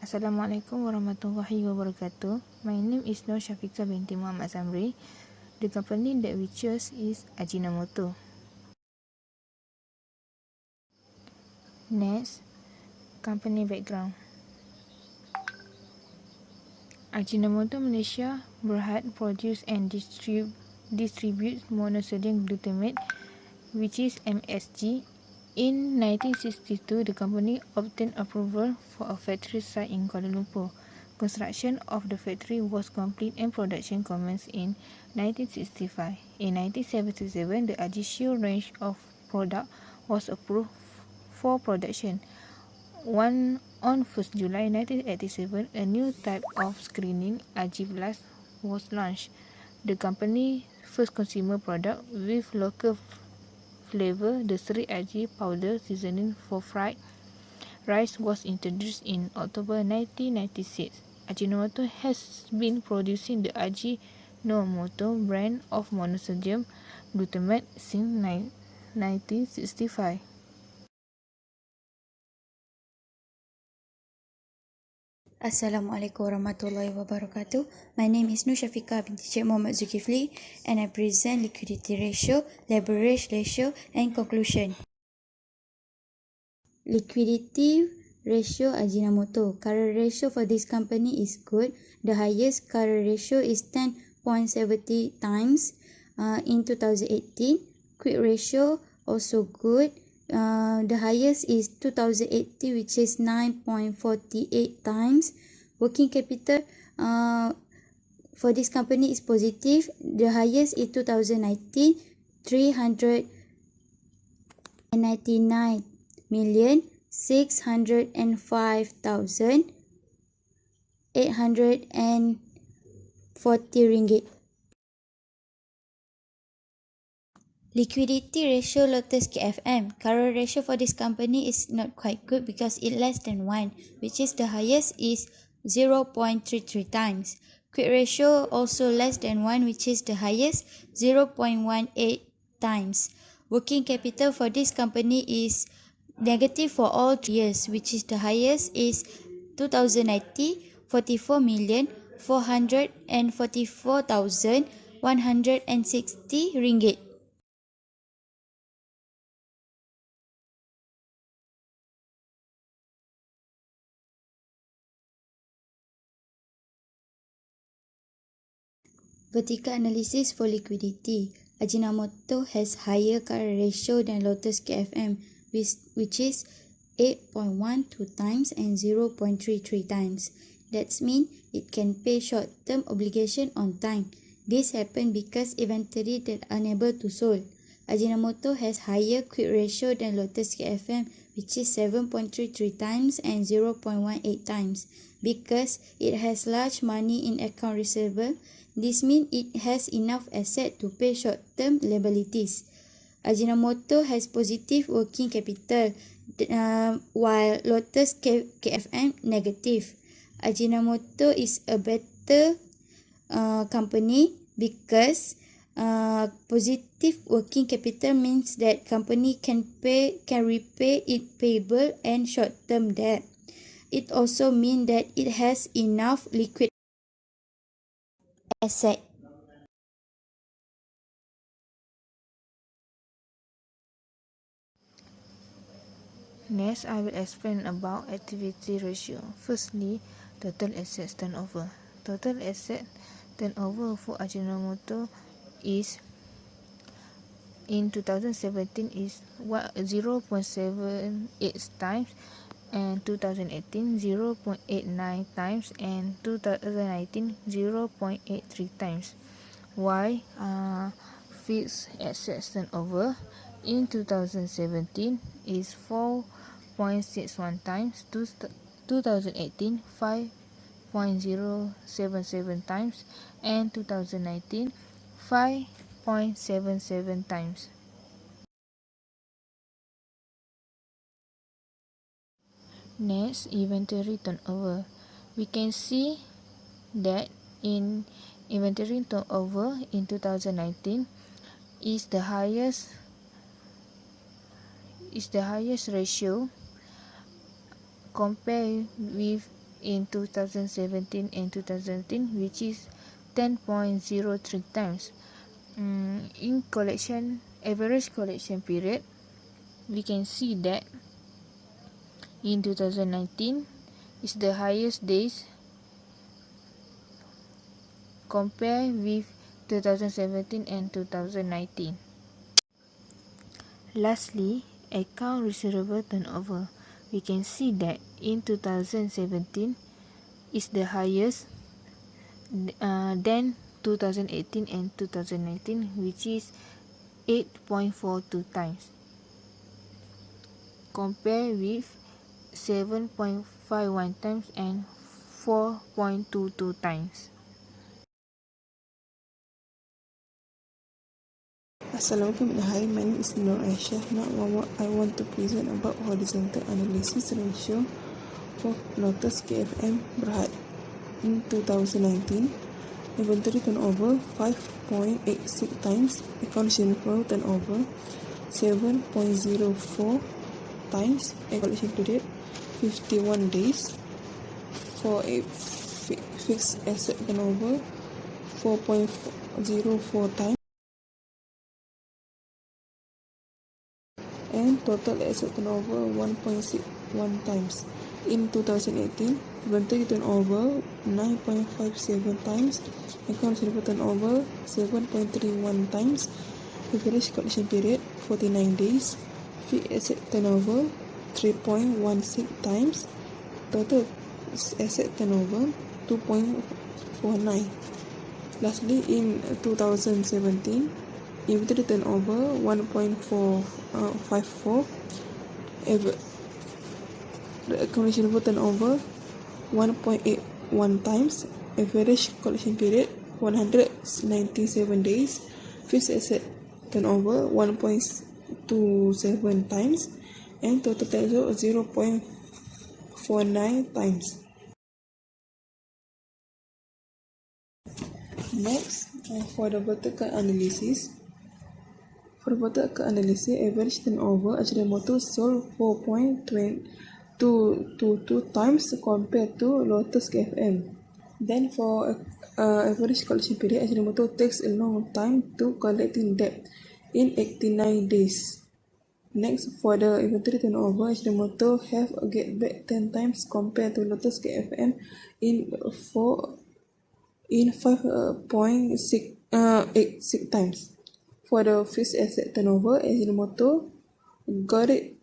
Assalamualaikum warahmatullahi wabarakatuh. My name is Nur Syafiqah binti Muhammad Samri. The company that we chose is Ajinomoto. Next, company background. Ajinomoto Malaysia Berhad produce and distributes monosodium glutamate, which is MSG. In 1962, the company obtained approval for a factory site in Kuala Lumpur. Construction of the factory was complete and production commenced in 1965. In 1977, the Agisio range of product was approved for production. On 1st July 1987, a new type of screening, Agi Plus, was launched. The company's first consumer product with local flavor, the Sri Aji powder seasoning for fried rice, was introduced in October 1996. Ajinomoto has been producing the Ajinomoto brand of monosodium glutamate since 1965. Assalamualaikum warahmatullahi wabarakatuh. My name is Nur Syafiqah binti Cik Muhammad Zulkifli and I present liquidity ratio, leverage ratio and conclusion. Liquidity ratio Ajinomoto. Current ratio for this company is good. The highest current ratio is 10.70 times in 2018. Quick ratio also good. The highest is 2080, which is 9.48 times. Working capital for this company is positive. The highest is 2019, 399,605,840 ringgit. Liquidity ratio Lotus KFM. Current ratio for this company is not quite good because it less than 1, which is the highest is 0.33 times. Quick ratio also less than 1, which is the highest 0.18 times. Working capital for this company is negative for all 3 years, which is the highest is 2090, 44,444,160 ringgit. Vertical analysis for liquidity. Ajinomoto has higher current ratio than Lotus KFM, which is 8.12 times and 0.33 times. That means it can pay short-term obligation on time. This happened because inventory that unable to sold. Ajinomoto has higher quick ratio than Lotus KFM, which is 7.33 times and 0.18 times. Because it has large money in account receivable, this means it has enough asset to pay short-term liabilities. Ajinomoto has positive working capital, while Lotus KFM negative. Ajinomoto is a better company because positive working capital means that company can repay its payable and short-term debt. It also means that it has enough liquid asset. Next, I will explain about activity ratio. Firstly, total assets turnover. Total asset turnover for Ajinomoto is in 2017 is 0.78 times, and 2018 0.89 times, and 2019 0.83 times. While fixed assets turnover in 2017 is 4.61 times, 2018 5.077 times, and 2019 5.77 times. Next, inventory turnover. We can see that in inventory turnover in 2019 is the highest ratio compared with in 2017 and 2018, which is 10.03 times. In average collection period, we can see that in 2019 is the highest days compared with 2017 and 2019. Lastly, account receivable turnover. We can see that in 2017 is the highest than 2018 and 2019, which is 8.42 times, compared with 7.51 times and 4.22 times. Assalamualaikum. Hi, my name is Nur Aisyah. Now I want to present about horizontal analysis ratio for Lotus KFM Berhad. In 2019, inventory turnover 5.86 times, account receivable turnover 7.04 times, collection period 51 days. For a fixed asset turnover 4.04 times, and total asset turnover 1.61 times. In 2018, inventory turnover 9.57 times, account receivable turnover 7.31 times, average collection period 49 days, fixed asset turnover 3.16 times, total asset turnover 2.49. Lastly, in 2017, inventory turnover 1.54, the account receivable turnover 1.81 times, average collection period 197 days, fixed asset turnover 1.27 times, and total turnover 0.49 times. Next, for the vertical analysis. For vertical analysis, average turnover Ajinomoto sold 4.22 times compared to Lotus KFM. Then for average collection period, Ajinomoto takes a long time to collecting debt in 89 days. Next, for the inventory turnover, Ajinomoto have a get back 10 times compared to Lotus KFM in 5.86 times. For the fixed asset turnover, Ajinomoto got it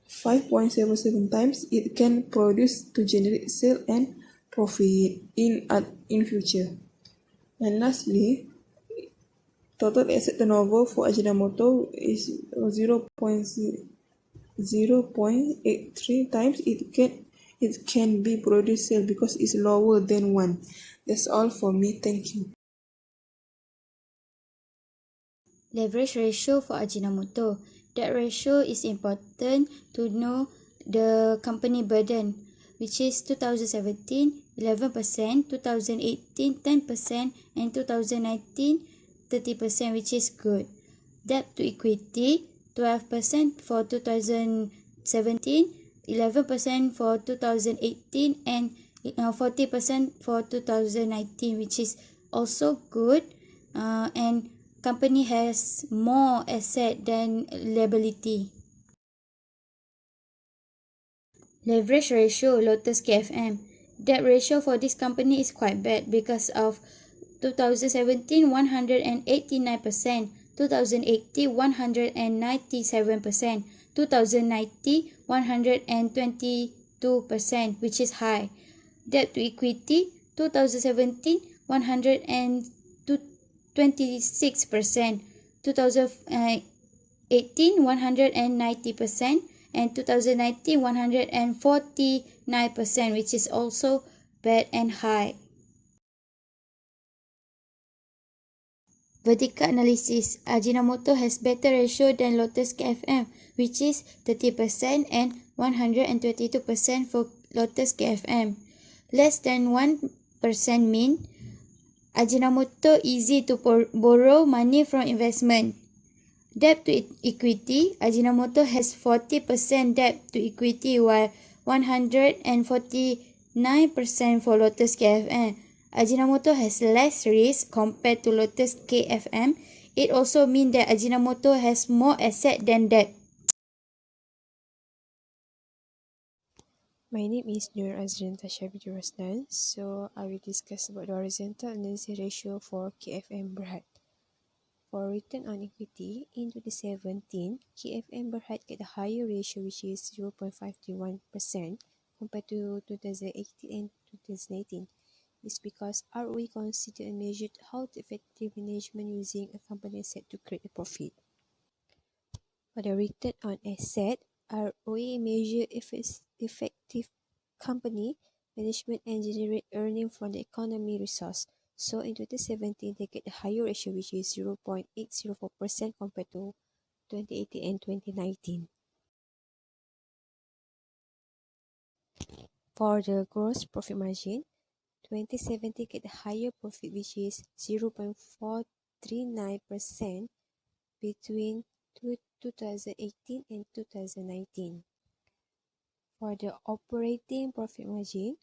5.77 times. It can produce to generate sale and profit in future. And lastly, total asset turnover for Ajinomoto is 0.83 times. It can be produced sale because it's lower than 1. That's all for me. Thank you. Leverage ratio for Ajinomoto. That ratio is important to know the company burden, which is 2017 11%, 2018 10%, and 2019 30%, which is good. Debt to equity 12% for 2017, 11% for 2018, and 40% for 2019, which is also good. And company has more asset than liability. Leverage ratio Lotus KFM. Debt ratio for this company is quite bad because of 2017 189%, 2018 197%, 2019 122%, which is high. Debt to equity 2017 126%, 2018 190%, and 2019 149%, which is also bad and high. Vertical analysis. Ajinomoto has better ratio than Lotus KFM, which is 30% and 122% for Lotus KFM. Less than 1% mean Ajinomoto easy to borrow money from investment. Debt to equity. Ajinomoto has 40% debt to equity while 140% 9% for Lotus KFM. Ajinomoto has less risk compared to Lotus KFM. It also means that Ajinomoto has more asset than debt. My name is Nur Azrinta Shabir Rosdan. So I will discuss about the horizontal analysis ratio for KFM Berhad. For return on equity in 2017, KFM Berhad get a higher ratio which is 0.531% compared to 2018 and 2018. It's because ROE considered and measured how the effective management using a company asset to create a profit. For the return on asset, ROE measure effective company management and generate earning from the economy resource. So in 2017, they get a higher ratio which is 0.804% compared to 2018 and 2019. For the gross profit margin, 2017 get a higher profit which is 0.439% between 2018 and 2019. For the operating profit margin,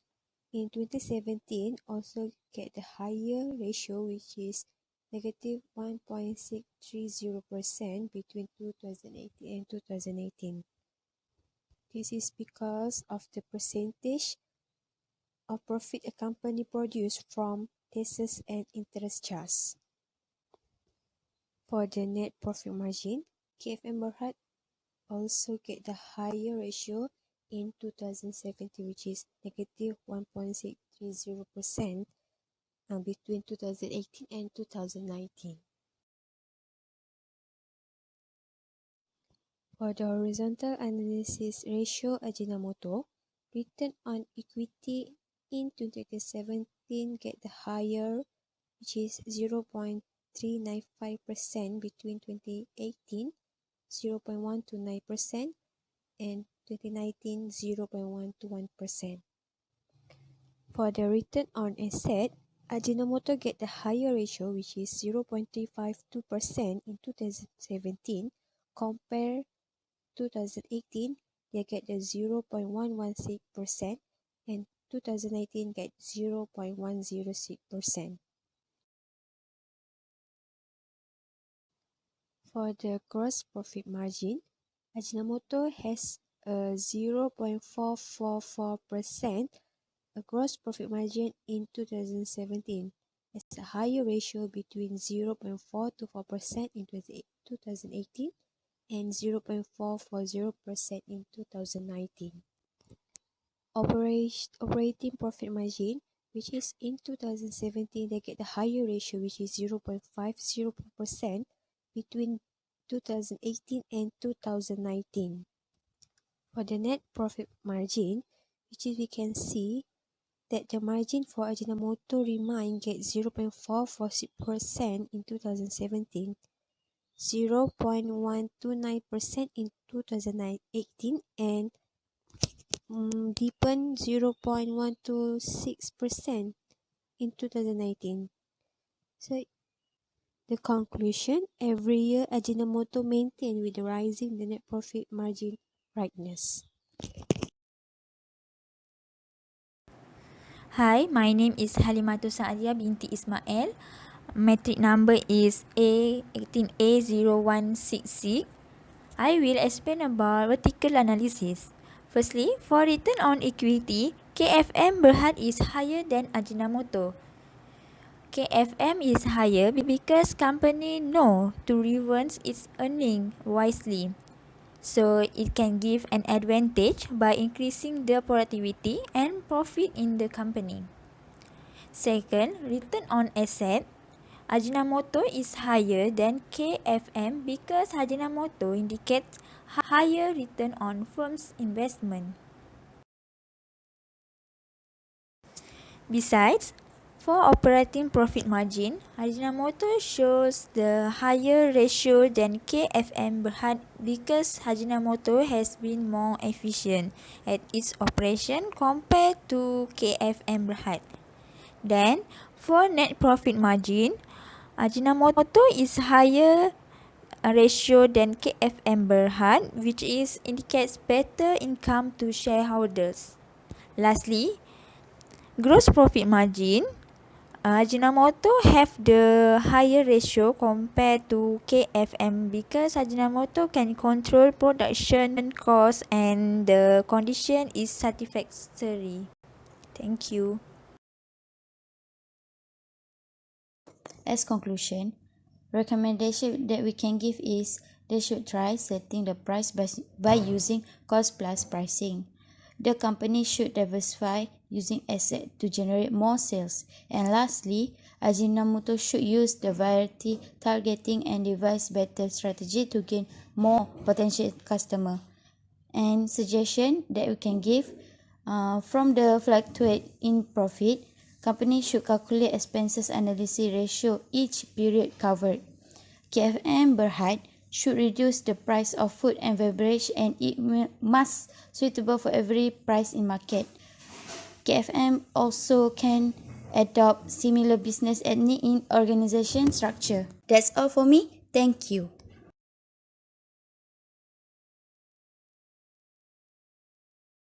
in 2017 also get the higher ratio which is negative 1.630% between 2018 and 2018. This is because of the percentage of profit a company produce from taxes and interest charges. For the net profit margin, KFM Berhad also get the higher ratio in 2017 which is negative 1.630% between 2018 and 2019. For the horizontal analysis ratio Ajinomoto, return on equity in 2017 get the higher which is 0.395% between 2018 0.129% and 2019 0.121%. For the return on asset, Ajinomoto get the higher ratio which is 0.352% in 2017 compared 2018 they get the 0.116% and 2019 get 0.106%. For the gross profit margin, Ajinomoto has a 0.444% a gross profit margin in 2017 as a higher ratio between 0.424% in 2018 and 0.440% in 2019. Operating profit margin, which is in 2017 they get the higher ratio which is 0.50% between 2018 and 2019. For the net profit margin, which is we can see that the margin for Ajinomoto remain get 0.446% in 2017, 0.129% in 2018, and deepen 0.126% in 2019. So the conclusion, every year Ajinomoto maintain with the rising the net profit margin brightness. Hi, my name is Halimatul Saadia binti Ismail. Metric number is A18A0166. I will explain about vertical analysis. Firstly, for return on equity, KFM Berhad is higher than Ajinomoto. KFM is higher because company know to revenge its earning wisely. So it can give an advantage by increasing the productivity and profit in the company. Second, return on asset. Ajinomoto is higher than KFM because Ajinomoto indicates higher return on firm's investment. Besides, for operating profit margin, Ajinomoto shows the higher ratio than KFM Berhad because Ajinomoto has been more efficient at its operation compared to KFM Berhad. Then, for net profit margin, Ajinomoto is higher ratio than KFM Berhad, which indicates better income to shareholders. Lastly, gross profit margin, Ajinomoto have the higher ratio compared to KFM because Ajinomoto can control production cost and the condition is satisfactory. Thank you. As conclusion, recommendation that we can give is they should try setting the price by using cost plus pricing. The company should diversify using assets to generate more sales. And lastly, Ajinomoto should use the variety targeting and devise better strategy to gain more potential customer. And suggestion that we can give from the fluctuate in profit, company should calculate expenses analysis ratio each period covered. KFM Berhad should reduce the price of food and beverage and it must suitable for every price in market. KFM also can adopt similar business ethnic in organization structure. That's all for me. Thank you.